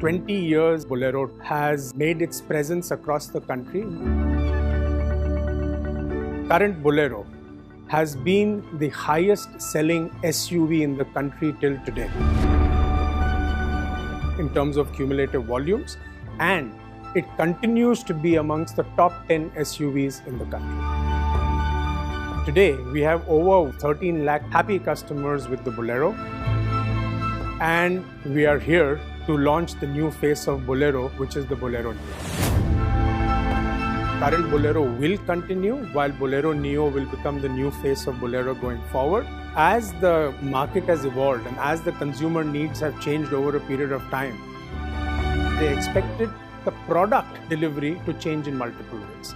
20 years, Bolero has made its presence across the country. Current Bolero has been the highest selling SUV in the country till today in terms of cumulative volumes, and it continues to be amongst the top 10 SUVs in the country. Today, we have over 13 lakh happy customers with the Bolero, and we are here to launch the new face of Bolero, which is the Bolero Neo. Current Bolero will continue, while Bolero Neo will become the new face of Bolero going forward. As the market has evolved and as the consumer needs have changed over a period of time, they expected the product delivery to change in multiple ways.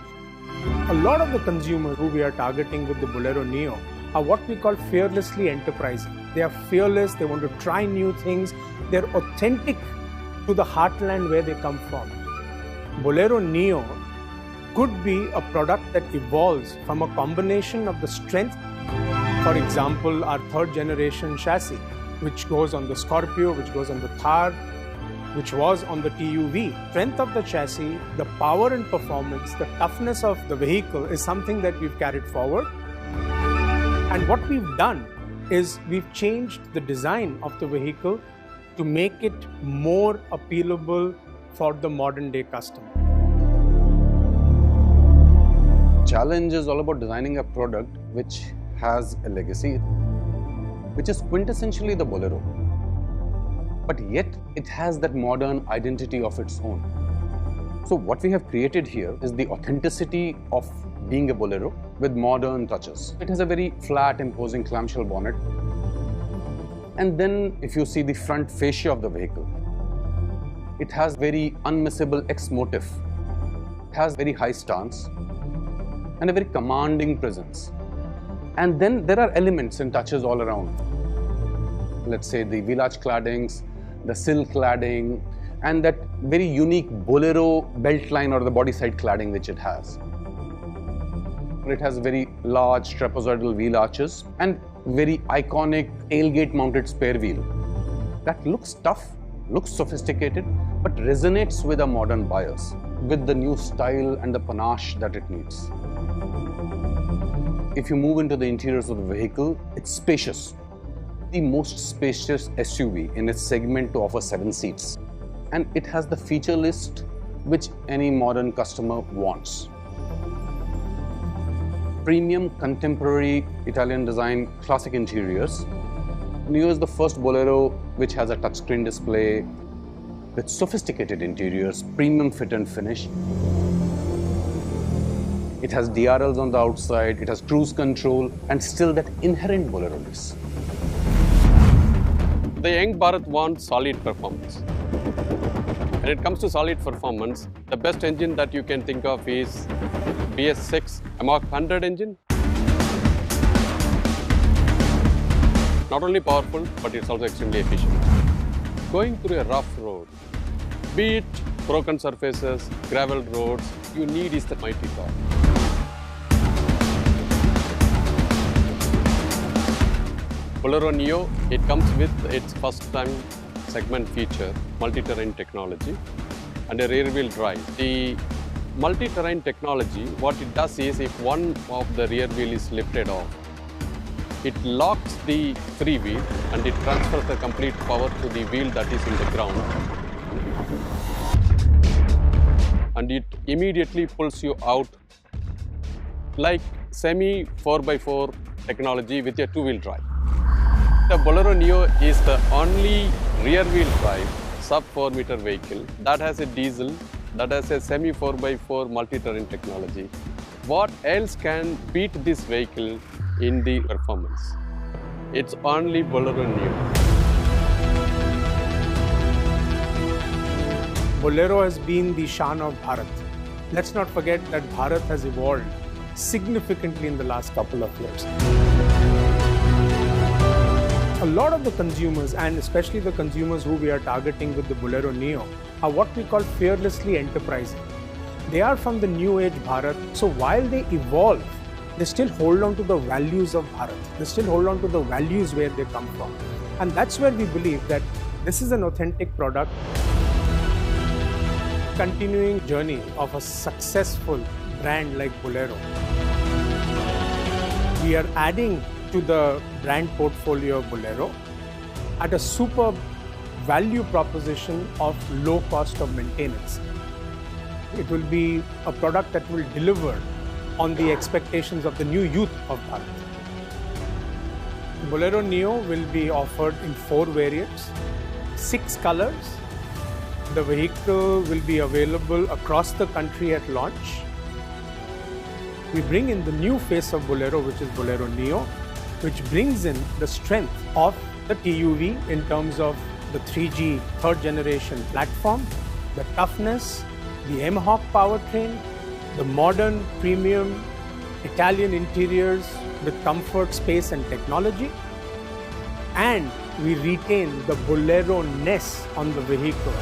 A lot of the consumers who we are targeting with the Bolero Neo are what we call fearlessly enterprising. They are fearless, they want to try new things, they're authentic to the heartland where they come from. Bolero Neo could be a product that evolves from a combination of the strength, for example, our third generation chassis, which goes on the Scorpio, which goes on the Thar, which was on the TUV. Strength of the chassis, the power and performance, the toughness of the vehicle is something that we've carried forward. And what we've done is we've changed the design of the vehicle to make it more appealable for the modern day customer. Challenge is all about designing a product which has a legacy, which is quintessentially the Bolero. But yet it has that modern identity of its own. So what we have created here is the authenticity of being a Bolero with modern touches. It has a very flat, imposing clamshell bonnet. And then if you see the front fascia of the vehicle, it has very unmissable X motif. It has very high stance and a very commanding presence. And then there are elements and touches all around. Let's say the village claddings, the sill cladding, and that very unique Bolero belt line or the body side cladding which it has. It has very large trapezoidal wheel arches and very iconic tailgate mounted spare wheel. That looks tough, looks sophisticated, but resonates with our modern buyers, with the new style and the panache that it needs. If you move into the interiors of the vehicle, it's spacious. The most spacious SUV in its segment to offer 7 seats. And it has the feature list which any modern customer wants. Premium, contemporary, Italian design, classic interiors. Neo is the first Bolero which has a touchscreen display with sophisticated interiors, premium fit and finish. It has DRLs on the outside, it has cruise control, and still that inherent Bolero-ness. The young Bharat wants solid performance. When it comes to solid performance, the best engine that you can think of is BS6 Mach 100 engine. Not only powerful, but it's also extremely efficient. Going through a rough road, be it broken surfaces, gravel roads, you need is the mighty torque. Bolero Neo, it comes with its first time segment feature, multi-terrain technology and a rear wheel drive. The multi-terrain technology, what it does is if one of the rear wheel is lifted off, it locks the free wheel and it transfers the complete power to the wheel that is in the ground. And it immediately pulls you out like semi 4x4 technology with a 2-wheel drive. The Bolero Neo is the only rear-wheel drive sub-4 meter vehicle that has a diesel, that has a semi 4x4 multi-terrain technology. What else can beat this vehicle in the performance? It's only Bolero Neo. Bolero has been the shaan of Bharat. Let's not forget that Bharat has evolved significantly in the last couple of years. A lot of the consumers, and especially the consumers who we are targeting with the Bolero Neo, are what we call fearlessly enterprising. They are from the new age Bharat, so while they evolve, they still hold on to the values of Bharat. They still hold on to the values where they come from. And that's where we believe that this is an authentic product. continuing journey of a successful brand like Bolero. We are adding to the brand portfolio of Bolero at a superb value proposition of low cost of maintenance. It will be a product that will deliver on the expectations of the new youth of Bharat. Bolero Neo will be offered in 4 variants, 6 colors. The vehicle will be available across the country at launch. We bring in the new face of Bolero, which is Bolero Neo, which brings in the strength of the TUV in terms of the 3G third generation platform, the toughness, the M-Hawk powertrain, the modern premium Italian interiors with comfort, space and technology, and we retain the Bolero-ness on the vehicle.